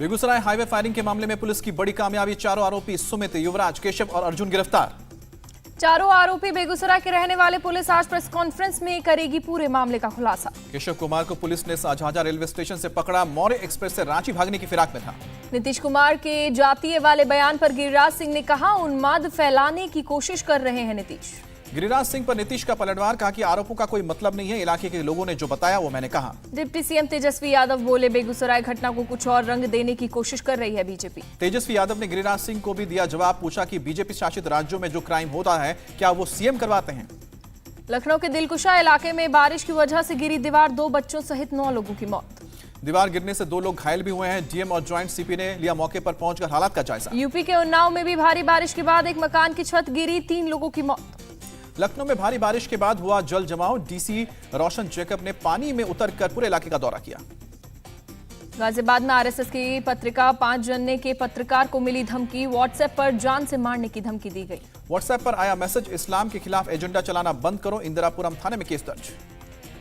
Begusarai highway firing के मामले में पुलिस की बड़ी कामयाबी। चारों आरोपी सुमित, युवराज, केशव और अर्जुन गिरफ्तार। चारों आरोपी बेगूसराय के रहने वाले। पुलिस आज प्रेस कॉन्फ्रेंस में करेगी पूरे मामले का खुलासा। केशव कुमार को पुलिस ने झाझा रेलवे स्टेशन से पकड़ा। मौर्य एक्सप्रेस से रांची भागने की फिराक में था। नीतीश कुमार के जातीय वाले बयान पर गिरिराज सिंह ने कहा, उन्माद फैलाने की कोशिश कर रहे हैं नीतीश। गिरिराज सिंह पर नीतीश का पलटवार, कहा कि आरोपों का कोई मतलब नहीं है, इलाके के लोगों ने जो बताया वो मैंने कहा। डिप्टी सीएम तेजस्वी यादव बोले, बेगूसराय घटना को कुछ और रंग देने की कोशिश कर रही है बीजेपी। तेजस्वी यादव ने गिरिराज सिंह को भी दिया जवाब। पूछा कि बीजेपी शासित राज्यों में जो क्राइम होता है क्या वो सीएम करवाते हैं। लखनऊ के दिलकुशा इलाके में बारिश की वजह से गिरी दीवार, 2 बच्चों सहित 9 लोगों की मौत। दीवार गिरने से 2 लोग घायल भी हुए हैं। डीएम और ज्वाइंट सीपी ने लिया मौके पर पहुंचकर हालात का जायजा। यूपी के उन्नाव में भी भारी बारिश के बाद एक मकान की छत गिरी, 3 लोगों की मौत। लखनऊ में भारी बारिश के बाद हुआ जल जमाव। डीसी रोशन जैकब ने पानी में उतरकर पूरे इलाके का दौरा किया। गाजियाबाद में आरएसएस की पत्रिका 5 जनने के पत्रकार को मिली धमकी। व्हाट्सएप पर जान से मारने की धमकी दी गई। व्हाट्सएप पर आया मैसेज, इस्लाम के खिलाफ एजेंडा चलाना बंद करो। इंदिरापुरम थाने में केस दर्ज।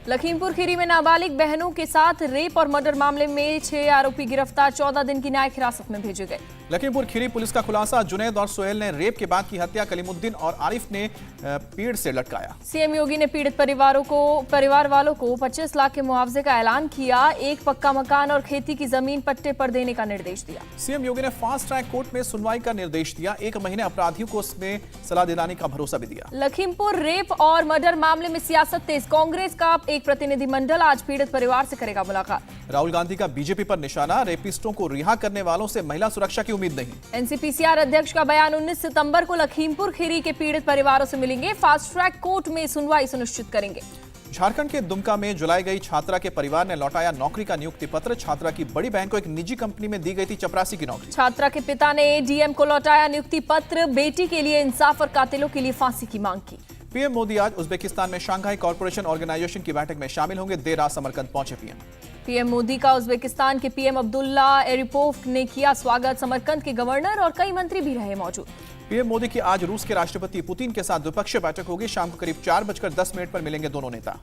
लखीमपुर खीरी में नाबालिग बहनों के साथ रेप और मर्डर मामले में 6 आरोपी गिरफ्तार, 14 दिन की न्यायिक हिरासत में भेजे गए। लखीमपुर खीरी पुलिस का खुलासा, जुनैद और सोहेल ने रेप के बाद की हत्या। कलीमुद्दीन और आरिफ ने पेड़ से लटकाया। सीएम योगी ने पीड़ित परिवार वालों को 25 लाख के मुआवजे का ऐलान किया। एक पक्का मकान और खेती की जमीन पट्टे पर देने का निर्देश दिया। सीएम योगी ने फास्ट ट्रैक कोर्ट में सुनवाई का निर्देश दिया। 1 महीने अपराधियों को उसमें सलाह दिलाने का भरोसा भी दिया। लखीमपुर रेप और मर्डर मामले में सियासत तेज। कांग्रेस का एक प्रतिनिधिमंडल आज पीड़ित परिवार से करेगा मुलाकात। राहुल गांधी का बीजेपी पर निशाना, रेपिस्टों को रिहा करने वालों से महिला सुरक्षा की उम्मीद नहीं। एनसीपीसीआर अध्यक्ष का बयान, 19 सितंबर को लखीमपुर खीरी के पीड़ित परिवारों से मिलेंगे। फास्ट ट्रैक कोर्ट में सुनवाई सुनिश्चित करेंगे। झारखंड के दुमका में जलाई गई छात्रा के परिवार ने लौटाया नौकरी का नियुक्ति पत्र। छात्रा की बड़ी बहन को एक निजी कंपनी में दी गई थी चपरासी की नौकरी। छात्रा के पिता ने डीएम को लौटाया नियुक्ति पत्र। बेटी के लिए इंसाफ और कातिलों के लिए फांसी की मांग की। पीएम मोदी आज उज्बेकिस्तान में शंघाई कॉर्पोरेशन ऑर्गेनाइजेशन की बैठक में शामिल होंगे। देर रात समरकंद पहुंचे पीएम मोदी का उज्बेकिस्तान के पीएम अब्दुल्ला एरिपोव ने किया स्वागत। समरकंद के गवर्नर और कई मंत्री भी रहे मौजूद। पीएम मोदी की आज रूस के राष्ट्रपति पुतिन के साथ द्विपक्षीय बैठक होगी। शाम को करीब 4:10 पर मिलेंगे दोनों नेता।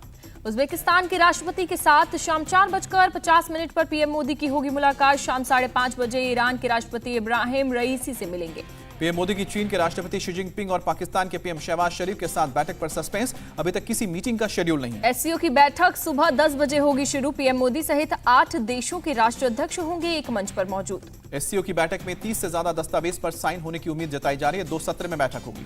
उज्बेकिस्तान के राष्ट्रपति के साथ शाम 4:50 पर पीएम मोदी की होगी मुलाकात। शाम 5:30 बजे ईरान के राष्ट्रपति इब्राहिम रईसी से मिलेंगे। पीएम मोदी की चीन के राष्ट्रपति शी जिनपिंग और पाकिस्तान के पीएम शहबाज शरीफ के साथ बैठक पर सस्पेंस। अभी तक किसी मीटिंग का शेड्यूल नहीं है। एससीओ की बैठक सुबह 10 बजे होगी शुरू। पीएम मोदी सहित 8 देशों के राष्ट्राध्यक्ष होंगे एक मंच पर मौजूद। एससीओ की बैठक में 30 से ज्यादा दस्तावेज पर साइन होने की उम्मीद जताई जा रही है। 2 सत्र में बैठक होगी।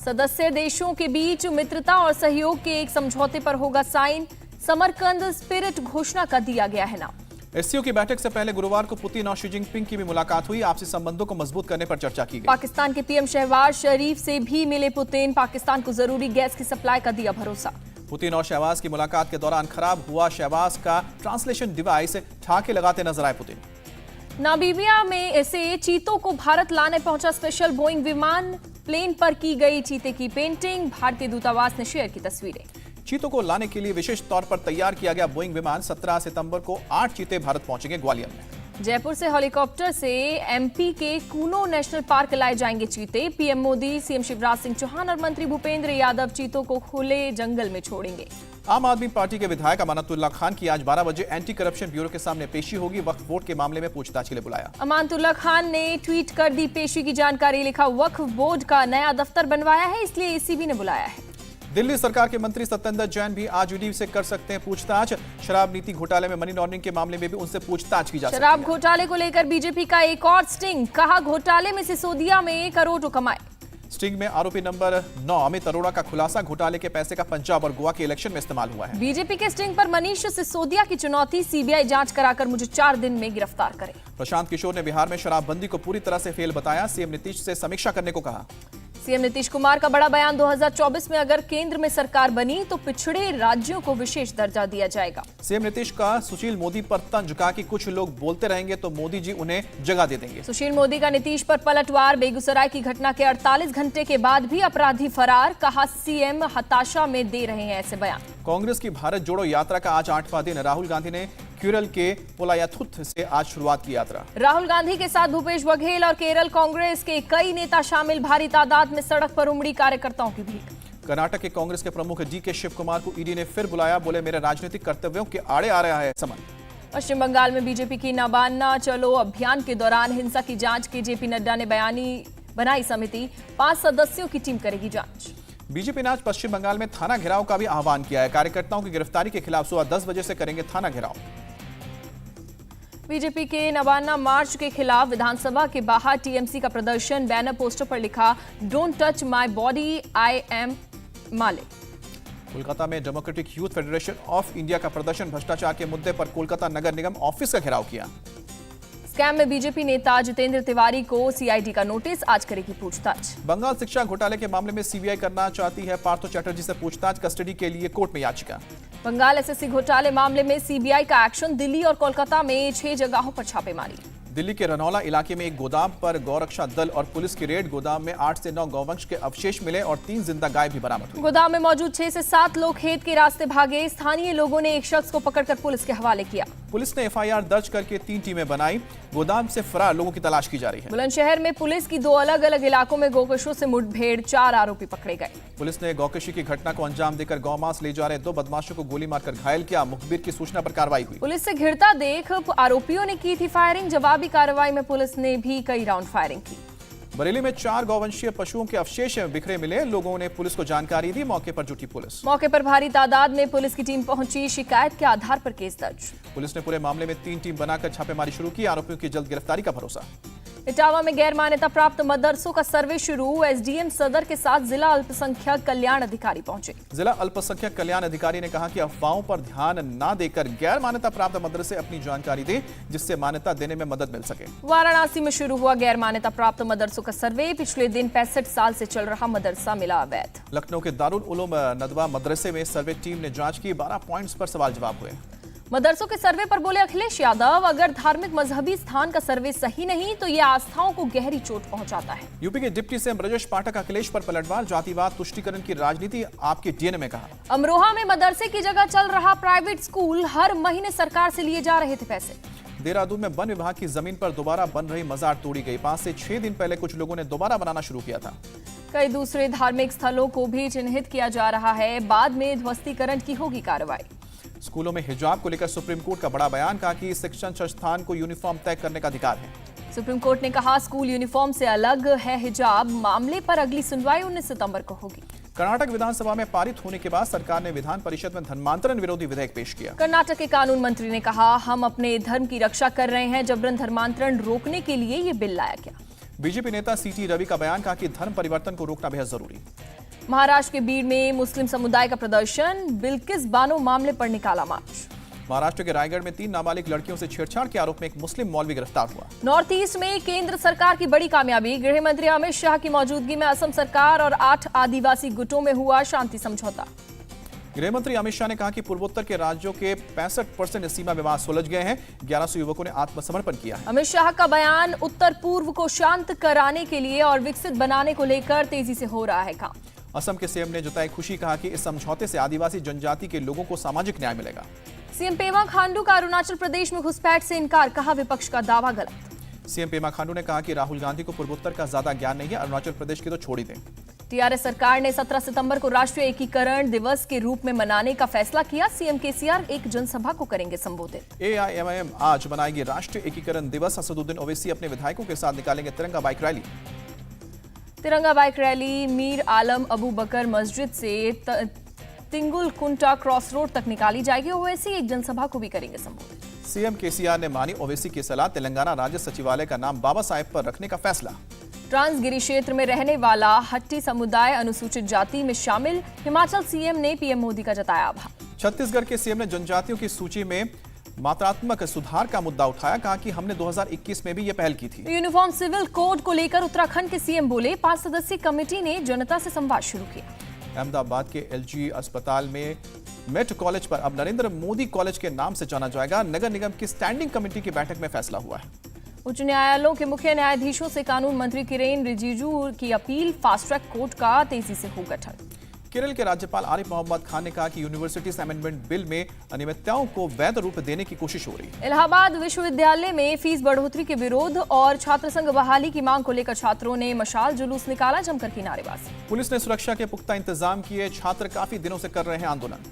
सदस्य देशों के बीच मित्रता और सहयोग के एक समझौते पर होगा साइन। समरकंद स्पिरिट घोषणा का दिया गया है नाम। एससीओ की बैठक से पहले गुरुवार को पुतिन और शी जिनपिंग की भी मुलाकात हुई। आपसी संबंधों को मजबूत करने पर चर्चा की गई। पाकिस्तान के पीएम शहबाज शरीफ से भी मिले पुतिन। पाकिस्तान को जरूरी गैस की सप्लाई का दिया भरोसा। पुतिन और शहबाज की मुलाकात के दौरान खराब हुआ शहबाज का ट्रांसलेशन डिवाइस, ठहाके लगाते नजर आए पुतिन। नामीबिया में से चीतों को भारत लाने पहुंचा स्पेशल बोइंग विमान। प्लेन पर की गई चीते की पेंटिंग। भारतीय दूतावास ने शेयर की तस्वीरें। चीतों को लाने के लिए विशेष तौर पर तैयार किया गया बोइंग विमान। 17 सितंबर को 8 चीते भारत पहुंचेंगे ग्वालियर में। जयपुर से हेलीकॉप्टर से एमपी के कूनो नेशनल पार्क लाए जाएंगे चीते। पीएम मोदी, सीएम शिवराज सिंह चौहान और मंत्री भूपेंद्र यादव चीतों को खुले जंगल में छोड़ेंगे। आम आदमी पार्टी के विधायक अमानतुल्लाह खान की आज 12 बजे एंटी करप्शन ब्यूरो के सामने पेशी होगी। वक्फ बोर्ड के मामले में पूछताछ के लिए बुलाया। अमानतुल्लाह खान ने ट्वीट कर दी पेशी की जानकारी। लिखा, वक्फ बोर्ड का नया दफ्तर बनवाया है, इसलिए एसीबी ने बुलाया है। दिल्ली सरकार के मंत्री सत्येंद्र जैन भी आज ईडी से कर सकते हैं पूछताछ। शराब नीति घोटाले में मनी लॉन्ड्रिंग के मामले में भी उनसे पूछताछ की जा सकती है। शराब घोटाले को लेकर बीजेपी का एक और स्टिंग। कहा, घोटाले में सिसोदिया में करोड़ों कमाए। स्टिंग में आरोपी नंबर 9 अमित अरोड़ा का खुलासा। घोटाले के पैसे का पंजाब और गोवा के इलेक्शन में इस्तेमाल हुआ है। बीजेपी के स्टिंग पर मनीष सिसोदिया की चुनौती। सीबीआई जांच कराकर मुझे 4 दिन में गिरफ्तार करे। प्रशांत किशोर ने बिहार में शराबबंदी को पूरी तरह से फेल बताया। सीएम नीतीश से समीक्षा करने को कहा। सीएम नीतीश कुमार का बड़ा बयान, 2024 में अगर केंद्र में सरकार बनी तो पिछड़े राज्यों को विशेष दर्जा दिया जाएगा। सीएम नीतीश का सुशील मोदी पर तंज, कहा कि कुछ लोग बोलते रहेंगे तो मोदी जी उन्हें जगह दे देंगे। सुशील मोदी का नीतीश पर पलटवार। बेगूसराय की घटना के 48 घंटे के बाद भी अपराधी फरार। कहा, सीएम हताशा में दे रहे हैं ऐसे बयान। कांग्रेस की भारत जोड़ो यात्रा का आज 8वां दिन। राहुल गांधी ने केरल के पोलायाथुथ से आज शुरुआत की यात्रा। राहुल गांधी के साथ भूपेश बघेल और केरल कांग्रेस के कई नेता शामिल। भारी तादाद में सड़क पर उमड़ी कार्यकर्ताओं की भीड़। कर्नाटक के कांग्रेस के प्रमुख डीके शिव कुमार को ईडी ने फिर बुलाया। बोले, मेरे राजनीतिक कर्तव्यों के आड़े आ रहा है समन। पश्चिम बंगाल में बीजेपी की नबाना चलो अभियान के दौरान हिंसा की जांच के जेपी नड्डा ने बनाई समिति। 5 सदस्यों की टीम करेगी जांच। बीजेपी ने आज पश्चिम बंगाल में थाना घेराव का भी आह्वान किया है। कार्यकर्ताओं की गिरफ्तारी के खिलाफ सुबह 10 बजे से करेंगे थाना घेराव। बीजेपी के नबाना मार्च के खिलाफ विधानसभा के बाहर टीएमसी का प्रदर्शन। बैनर पोस्टर पर लिखा, don't touch my body, I am male. Kolkata में democratic youth federation of India का प्रदर्शन। भ्रष्टाचार के मुद्दे पर कोलकाता नगर निगम ऑफिस का घेराव किया। स्कैम में बीजेपी नेता जितेंद्र तिवारी को सीआईडी का नोटिस, आज करेगी पूछताछ। बंगाल शिक्षा घोटाले के मामले में सीबीआई करना चाहती है पार्थो चैटर्जी से पूछताछ। कस्टडी के लिए कोर्ट में याचिका। बंगाल एसएससी घोटाले मामले में सीबीआई का एक्शन। दिल्ली और कोलकाता में 6 जगहों पर छापेमारी। दिल्ली के रनौला इलाके में एक गोदाम पर गौरक्षा दल और पुलिस की रेड। गोदाम में 8 से 9 गौवंश के अवशेष मिले और 3 जिंदा गाय भी बरामद हुई। गोदाम में मौजूद 6 से 7 लोग खेत के रास्ते भागे। स्थानीय लोगों ने एक शख्स को पकड़कर पुलिस के हवाले किया। पुलिस ने एफआईआर दर्ज करके 3 टीमें बनाई। गोदाम से फरार लोगों की तलाश की जा रही है। बुलंदशहर में पुलिस की 2 अलग-अलग इलाकों में गौकशों से मुठभेड़। 4 आरोपी पकड़े गए। पुलिस ने गौकशी की घटना को अंजाम देकर गौमांस ले जा रहे 2 बदमाशों को गोली मारकर घायल किया। मुखबिर की सूचना पर कार्रवाई हुई। पुलिस से घिरता देख आरोपियों ने की थी फायरिंग। जवाबी कार्रवाई में पुलिस ने भी कई राउंड फायरिंग की। बरेली में 4 गौवंशीय पशुओं के अवशेष बिखरे मिले। लोगों ने पुलिस को जानकारी दी। मौके पर जुटी पुलिस। मौके पर भारी तादाद में पुलिस की टीम पहुंची। शिकायत के आधार पर केस दर्ज। पुलिस ने पूरे मामले में 3 टीम बनाकर छापेमारी शुरू की। आरोपियों की जल्द गिरफ्तारी का भरोसा। इटावा में गैर मान्यता प्राप्त मदरसों का सर्वे शुरू। एसडीएम सदर के साथ जिला अल्पसंख्यक कल्याण अधिकारी पहुंचे। जिला अल्पसंख्यक कल्याण अधिकारी ने कहा कि अफवाहों पर ध्यान न देकर गैर मान्यता प्राप्त मदरसे अपनी जानकारी दें, जिससे मान्यता देने में मदद मिल सके। वाराणसी में शुरू हुआ गैर मान्यता प्राप्त मदरसों का सर्वे। पिछले दिन 65 साल से चल रहा मदरसा मिला अवैध। लखनऊ के दारुल उलूम नदवा मदरसे में सर्वे टीम ने जांच की। 12 पॉइंट्स पर सवाल जवाब हुए। मदरसों के सर्वे पर बोले अखिलेश यादव, अगर धार्मिक मजहबी स्थान का सर्वे सही नहीं तो ये आस्थाओं को गहरी चोट पहुंचाता है। यूपी के डिप्टी सीएम ब्रजेश पाठक अखिलेश पर पलटवार। जातिवाद तुष्टीकरण की राजनीति आपके डीएनए में कहा। अमरोहा में मदरसे की जगह चल रहा प्राइवेट स्कूल। हर महीने सरकार से लिए जा रहे थे पैसे। देहरादून में वन विभाग की जमीन पर दोबारा बन रही मजार तोड़ी गई। 5 से 6 दिन पहले कुछ लोगों ने दोबारा बनाना शुरू किया था। कई दूसरे धार्मिक स्थलों को भी चिन्हित किया जा रहा है। बाद में ध्वस्तीकरण की होगी कार्रवाई। स्कूलों में हिजाब को लेकर सुप्रीम कोर्ट का बड़ा बयान। कहा कि शिक्षण संस्थान को यूनिफॉर्म तय करने का अधिकार है। सुप्रीम कोर्ट ने कहा स्कूल यूनिफॉर्म से अलग है हिजाब। मामले पर अगली सुनवाई 19 सितंबर को होगी। कर्नाटक विधानसभा में पारित होने के बाद सरकार ने विधान परिषद में धर्मांतरण विरोधी विधेयक पेश किया। कर्नाटक के कानून मंत्री ने कहा, हम अपने धर्म की रक्षा कर रहे हैं। जबरन धर्मांतरण रोकने के लिए ये बिल लाया गया। बीजेपी नेता सीटी रवि का बयान। कहा कि धर्म परिवर्तन को रोकना बेहद जरूरी। महाराष्ट्र के बीड में मुस्लिम समुदाय का प्रदर्शन। बिल्किस बानो मामले पर निकाला मार्च। महाराष्ट्र के रायगढ़ में 3 नाबालिग लड़कियों से छेड़छाड़ के आरोप में एक मुस्लिम मौलवी गिरफ्तार हुआ। नॉर्थ ईस्ट में केंद्र सरकार की बड़ी कामयाबी। गृह मंत्री अमित शाह की मौजूदगी में असम सरकार और 8 आदिवासी गुटों में हुआ शांति समझौता। गृह मंत्री अमित शाह ने कहा कि पूर्वोत्तर के राज्यों के 65% सीमा विवाद सुलझ गए हैं। 1100 युवकों ने आत्मसमर्पण किया है। अमित शाह का बयान, उत्तर पूर्व को शांत कराने के लिए और विकसित बनाने को लेकर तेजी से हो रहा है काम। असम के सीएम ने जताई खुशी। कहा कि इस समझौते से आदिवासी जनजाति के लोगों को सामाजिक न्याय मिलेगा। सीएम पेमा खांडू का अरुणाचल प्रदेश में घुसपैठ से इनकार। कहा विपक्ष का दावा गलत। सीएम पेमा खांडू ने कहा कि राहुल गांधी को पूर्वोत्तर का ज्यादा ज्ञान नहीं है। अरुणाचल प्रदेश की तो छोड़ ही दें। टीआरएस सरकार ने 17 सितंबर को राष्ट्रीय एकीकरण दिवस के रूप में मनाने का फैसला किया। सीएम केसीआर एक जनसभा को करेंगे संबोधित। एआईएमआईएम आज मनाएगी राष्ट्रीय एकीकरण दिवस। असदुद्दीन ओवैसी अपने विधायकों के साथ निकालेंगे तिरंगा बाइक रैली। तिरंगा बाइक रैली मीर आलम अबू बकर मस्जिद से तिंगुल कुंटा क्रॉस रोड तक निकाली जाएगी। ओवैसी एक जनसभा को भी करेंगे संबोधित। सीएम केसीआर ने मानी ओवैसी की सलाह। तेलंगाना राज्य सचिवालय का नाम बाबा साहेब पर रखने का फैसला। ट्रांसगिरी क्षेत्र में रहने वाला हट्टी समुदाय अनुसूचित जाति में शामिल। हिमाचल सीएम ने पीएम मोदी का जताया आभार। छत्तीसगढ़ के सीएम ने जनजातियों की सूची में मात्रात्मक सुधार का मुद्दा उठाया। कहा कि हमने 2021 में भी ये पहल की थी। यूनिफॉर्म सिविल कोड को लेकर उत्तराखंड के सीएम बोले, 5 सदस्यीय कमेटी ने जनता से संवाद शुरू किया। अहमदाबाद के एलजी अस्पताल में मेट कॉलेज पर अब नरेंद्र मोदी कॉलेज के नाम से जाना जाएगा। नगर निगम की स्टैंडिंग कमेटी की बैठक में फैसला हुआ है। उच्च न्यायालयों के मुख्य न्यायाधीशों से कानून मंत्री किरेन रिजिजू की अपील। फास्ट ट्रैक कोर्ट का तेजी से हो गठन। केरल के राज्यपाल आरिफ मोहम्मद खान ने कहा कि यूनिवर्सिटीज अमेंडमेंट बिल में अनियमितताओं को वैध रूप देने की कोशिश हो रही है। इलाहाबाद विश्वविद्यालय में फीस बढ़ोतरी के विरोध और छात्र संघ बहाली की मांग को लेकर छात्रों ने मशाल जुलूस निकाला। जमकर की नारेबाजी। पुलिस ने सुरक्षा के पुख्ता इंतजाम किए। छात्र काफी दिनों से कर रहे हैं आंदोलन।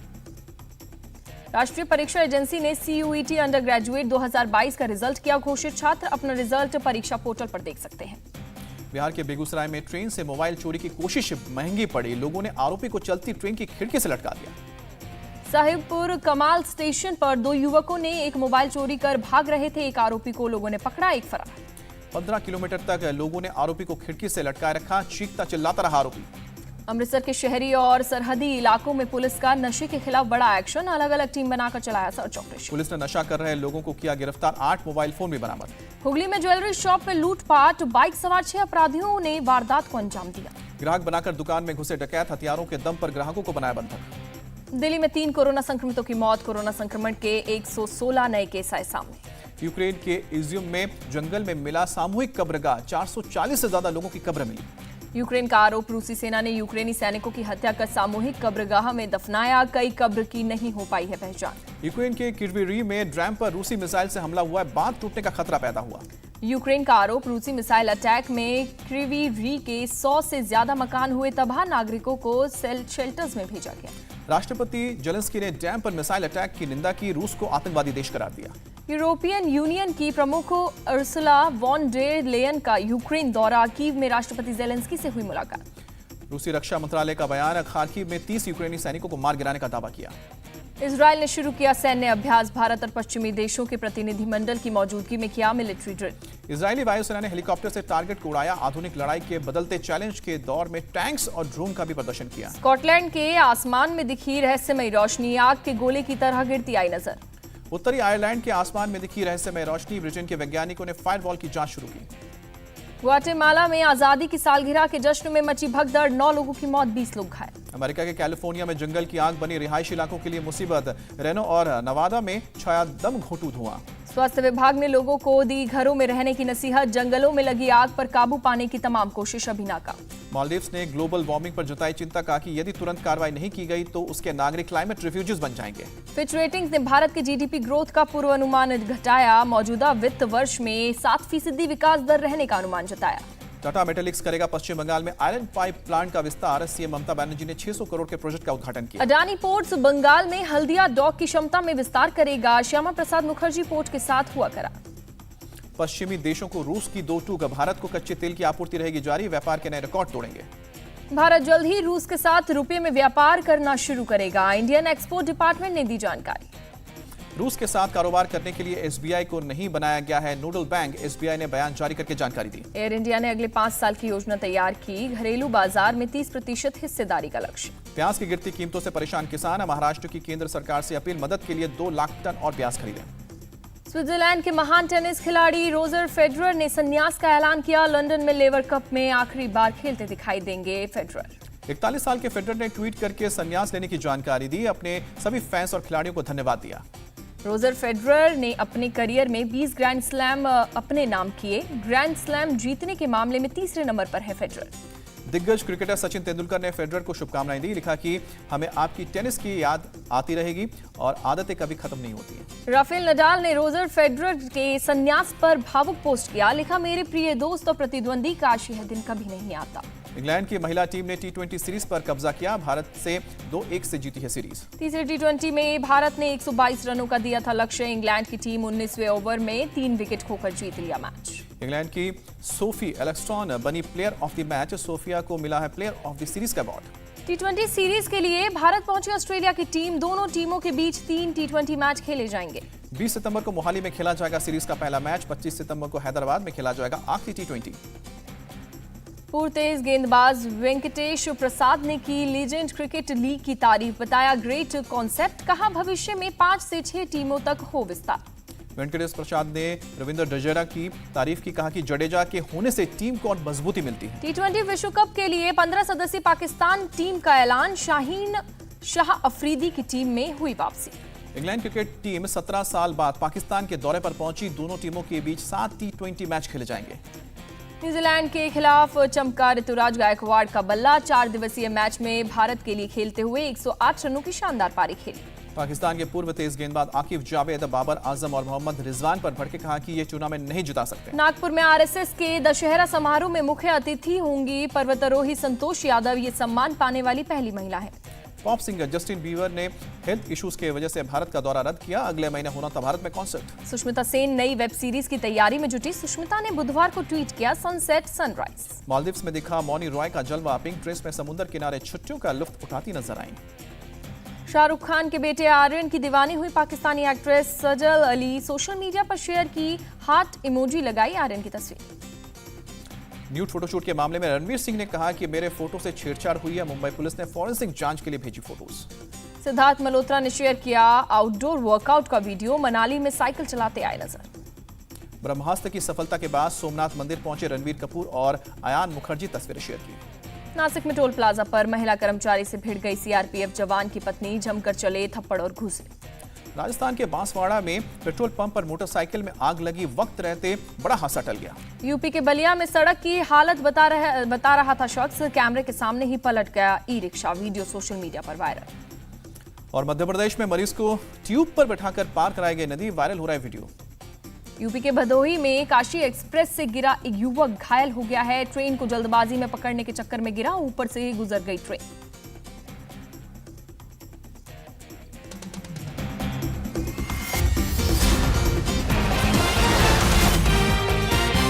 राष्ट्रीय परीक्षा एजेंसी ने CUET अंडर ग्रेजुएट 2022 का रिजल्ट किया घोषित। छात्र अपना रिजल्ट परीक्षा पोर्टल पर देख सकते हैं। बिहार के बेगूसराय में ट्रेन से मोबाइल चोरी की कोशिश महंगी पड़ी। लोगों ने आरोपी को चलती ट्रेन की खिड़की से लटका दिया। साहिबपुर कमाल स्टेशन पर 2 युवकों ने एक मोबाइल चोरी कर भाग रहे थे। एक आरोपी को लोगों ने पकड़ा, एक फरार। 15 किलोमीटर तक लोगों ने आरोपी को खिड़की से लटकाए रखा। चीखता चिल्लाता रहा आरोपी। अमृतसर के शहरी और सरहदी इलाकों में पुलिस का नशे के खिलाफ बड़ा एक्शन। अलग अलग टीम बनाकर चलाया सर्च ऑपरेशन। पुलिस ने नशा कर रहे लोगों को किया गिरफ्तार। 8 मोबाइल फोन भी बरामद। हुगली में ज्वेलरी शॉप में लूटपाट। बाइक सवार 6 अपराधियों ने वारदात को अंजाम दिया। ग्राहक बनाकर दुकान में घुसे डकैत। हथियारों के दम पर ग्राहकों को बनाया बंधक। दिल्ली में 3 कोरोना संक्रमितों की मौत। कोरोना संक्रमण के 116 नए केस आए सामने। यूक्रेन के इज्यूम में जंगल में मिला सामूहिक कब्रगाह। 440 से ज्यादा लोगों की कब्र मिली। यूक्रेन का आरोप। रूसी सेना ने यूक्रेनी सैनिकों की हत्या कर सामूहिक कब्रगाह में दफनाया। कई कब्र की नहीं हो पाई है पहचान। यूक्रेन के किर्वीरी में ड्रैम पर रूसी मिसाइल से हमला हुआ है। बांध टूटने का खतरा पैदा हुआ। यूक्रेन का आरोप। रूसी मिसाइल अटैक में क्रिवी के 100 से ज्यादा मकान हुए तबाह। नागरिकों को शेल्टर्स में भेजा गया। राष्ट्रपति जेलेंस्की ने डैम पर मिसाइल अटैक की निंदा की। रूस को आतंकवादी देश करार दिया। यूरोपियन यूनियन की प्रमुख उर्सुला वॉन डेर लेयन का यूक्रेन दौरा। कीव में राष्ट्रपति जेलेंस्की से हुई मुलाकात। रूसी रक्षा मंत्रालय का बयान। खार्किव में 30 यूक्रेनी सैनिकों को मार गिराने का दावा किया। इजरायल ने शुरू किया सैन्य अभ्यास। भारत और पश्चिमी देशों के प्रतिनिधिमंडल की मौजूदगी में किया मिलिट्री ड्रिल। इजरायली वायुसेना ने हेलीकॉप्टर से टारगेट को उड़ाया। आधुनिक लड़ाई के बदलते चैलेंज के दौर में टैंक्स और ड्रोन का भी प्रदर्शन किया। स्कॉटलैंड के आसमान में दिखी रहस्यमयी रोशनी। आग के गोले की तरह गिरती आई नजर। उत्तरी आयरलैंड के आसमान में दिखी रहस्यमय रोशनी। ब्रिटेन के वैज्ञानिकों ने फायरवॉल की जांच शुरू की। ग्वाटेमाला में आजादी की सालगिरह के जश्न में मची भगदड़। 9 लोगों की मौत, 20 लोग घायल। अमेरिका के कैलिफोर्निया में जंगल की आग बनी रिहायशी इलाकों के लिए मुसीबत। रेनो और नवादा में छाया दम घोटू धुआं। स्वास्थ्य विभाग ने लोगों को दी घरों में रहने की नसीहत। जंगलों में लगी आग पर काबू पाने की तमाम कोशिश अभी नाकाम। मालदीव्स ने ग्लोबल वार्मिंग पर जताई चिंता। कहा कि यदि तुरंत कार्रवाई नहीं की गई तो उसके नागरिक क्लाइमेट रिफ्यूजीज बन जाएंगे। फिच रेटिंग्स ने भारत के जीडीपी ग्रोथ का पूर्वानुमान घटाया। मौजूदा वित्त वर्ष में 7% विकास दर रहने का अनुमान जताया। टाटा मेटालिक्स करेगा पश्चिम बंगाल में आयरन पाइप प्लांट का विस्तार। सीएम ममता बनर्जी ने 600 करोड़ के प्रोजेक्ट का उद्घाटन किया। अडानी पोर्ट्स बंगाल में हल्दिया डॉक की क्षमता में विस्तार करेगा। श्यामा प्रसाद मुखर्जी पोर्ट के साथ हुआ करार। पश्चिमी देशों को रूस की 2 टूक। भारत को कच्चे तेल की आपूर्ति रहेगी जारी। व्यापार के नए रिकॉर्ड तोड़ेंगे। भारत जल्द ही रूस के साथ रुपये में व्यापार करना शुरू करेगा। इंडियन एक्सपोर्ट डिपार्टमेंट ने दी जानकारी। रूस के साथ कारोबार करने के लिए एसबीआई को नहीं बनाया गया है नोडल बैंक। एसबीआई ने बयान जारी करके जानकारी दी। एयर इंडिया ने अगले 5 साल की योजना तैयार की। घरेलू बाजार में 30% हिस्सेदारी का लक्ष्य। प्याज की गिरती कीमतों से परेशान किसान। महाराष्ट्र की केंद्र सरकार से अपील। मदद के लिए 2 लाख टन और प्याज खरीदें। स्विट्जरलैंड के महान टेनिस खिलाड़ी रोजर फेडरर ने संन्यास का ऐलान किया। लंदन में लेवर कप में आखिरी बार खेलते दिखाई देंगे फेडरर। 41 साल के फेडरर ने ट्वीट करके संन्यास लेने की जानकारी दी। अपने सभी फैंस और खिलाड़ियों को धन्यवाद दिया। रोजर फेडरर ने अपने करियर में 20 ग्रैंड स्लैम अपने नाम किए। ग्रैंड स्लैम जीतने के मामले में तीसरे नंबर पर है फेडरर। दिग्गज क्रिकेटर सचिन तेंदुलकर ने फेडरर को शुभकामनाएं दी। लिखा कि हमें आपकी टेनिस की याद आती रहेगी और आदतें कभी खत्म नहीं होती हैं। राफेल नडाल ने रोजर फेडरर के संन्यास पर भावुक पोस्ट किया। लिखा, मेरे प्रिय दोस्त और प्रतिद्वंदी, काश यह दिन कभी नहीं आता। इंग्लैंड की महिला टीम ने T20 सीरीज पर कब्जा किया। भारत से 2-1 से जीती है सीरीज। तीसरे T20 में भारत ने 122 रनों का दिया था लक्ष्य। इंग्लैंड की टीम 19वें ओवर में 3 विकेट खोकर जीत लिया मैच। इंग्लैंड की सोफी एलेक्स्टॉन बनी player of the match. Sophia को मिला है प्लेयर ऑफ द सीरीज का अवार्ड। T20 सीरीज के लिए भारत पहुंची ऑस्ट्रेलिया की टीम। दोनों टीमों के बीच 3 T20 मैच खेले जाएंगे। 20 सितंबर को मोहाली में खेला जाएगा सीरीज का पहला मैच। 25 सितंबर को हैदराबाद में खेला जाएगा आखिरी T20। पूर्व तेज गेंदबाज वेंकटेश प्रसाद ने की लीजेंड क्रिकेट लीग की तारीफ। बताया ग्रेट कॉन्सेप्ट। कहा भविष्य में 5 से 6 टीमों तक हो विस्तार। वेंकटेश प्रसाद ने रविंद्र जडेजा की तारीफ की। कहा कि जडेजा के होने से टीम को और मजबूती मिलती है। T20 विश्व कप के लिए 15 सदस्यीय पाकिस्तान टीम का ऐलान। शाहीन शाह अफरीदी की टीम में हुई वापसी। इंग्लैंड क्रिकेट टीम 17 साल बाद पाकिस्तान के दौरे पर पहुंची। दोनों टीमों के बीच 7 T20 मैच खेले जाएंगे। न्यूजीलैंड के खिलाफ चमका ऋतुराज गायकवाड़ का बल्ला। 4 दिवसीय मैच में भारत के लिए खेलते हुए 108 रनों की शानदार पारी खेली। पाकिस्तान के पूर्व तेज गेंदबाज आकिफ जावेद, बाबर आजम और मोहम्मद रिजवान पर भड़के। कहा कि ये टूर्नामेंट नहीं जिता सकते। नागपुर में आरएसएस के दशहरा समारोह में मुख्य अतिथि होंगी पर्वतारोही संतोष यादव। ये सम्मान पाने वाली पहली महिला है। पॉप सिंगर जस्टिन बीवर ने हेल्थ इश्यूज की वजह से भारत का दौरा रद्द किया। अगले महीने होना था भारत में कॉन्सर्ट। सुष्मिता सेन नई वेब सीरीज की तैयारी में जुटी। सुष्मिता ने बुधवार को ट्वीट किया, सनसेट सनराइज। मालदीव्स में दिखा मौनी रॉय का जलवा। पिंक ड्रेस में समुद्र किनारे छुट्टियों का लुत्फ उठाती नजर आईं। शाहरुख खान के बेटे आर्यन की दीवानी हुई पाकिस्तानी एक्ट्रेस सजल अली। सोशल मीडिया पर शेयर की हार्ट इमोजी लगाई आर्यन की तस्वीर। न्यूड फोटोशूट के मामले में रणवीर सिंह ने कहा कि मेरे फोटो से छेड़छाड़ हुई है। मुंबई पुलिस ने फॉरेंसिक जांच के लिए भेजी फोटोज। सिद्धार्थ मल्होत्रा ने शेयर किया आउटडोर वर्कआउट का वीडियो। मनाली में साइकिल चलाते आए नजर। ब्रह्मास्त्र की सफलता के बाद सोमनाथ मंदिर पहुंचे रणवीर कपूर और अयान मुखर्जी तस्वीरें शेयर की। नासिक में टोल प्लाजा पर महिला कर्मचारी से भिड़ गई सीआरपीएफ जवान की पत्नी। जमकर चले थप्पड़ और घूसे। राजस्थान के बांसवाड़ा में पेट्रोल पंप पर मोटरसाइकिल में आग लगी। वक्त रहते बड़ा हादसा टल गया। यूपी के बलिया में सड़क की हालत बता रहा था शख्स। कैमरे के सामने ही पलट गया e rickshaw. Video social media पर वायरल। और मध्य प्रदेश में मरीज को ट्यूब पर बैठाकर पार कराई गई नदी। वायरल हो रहा है वीडियो। यूपी के भदोही में काशी एक्सप्रेस से गिरा एक युवक घायल हो गया है। ट्रेन को जल्दबाजी में पकड़ने के चक्कर में गिरा, ऊपर से गुजर गई ट्रेन।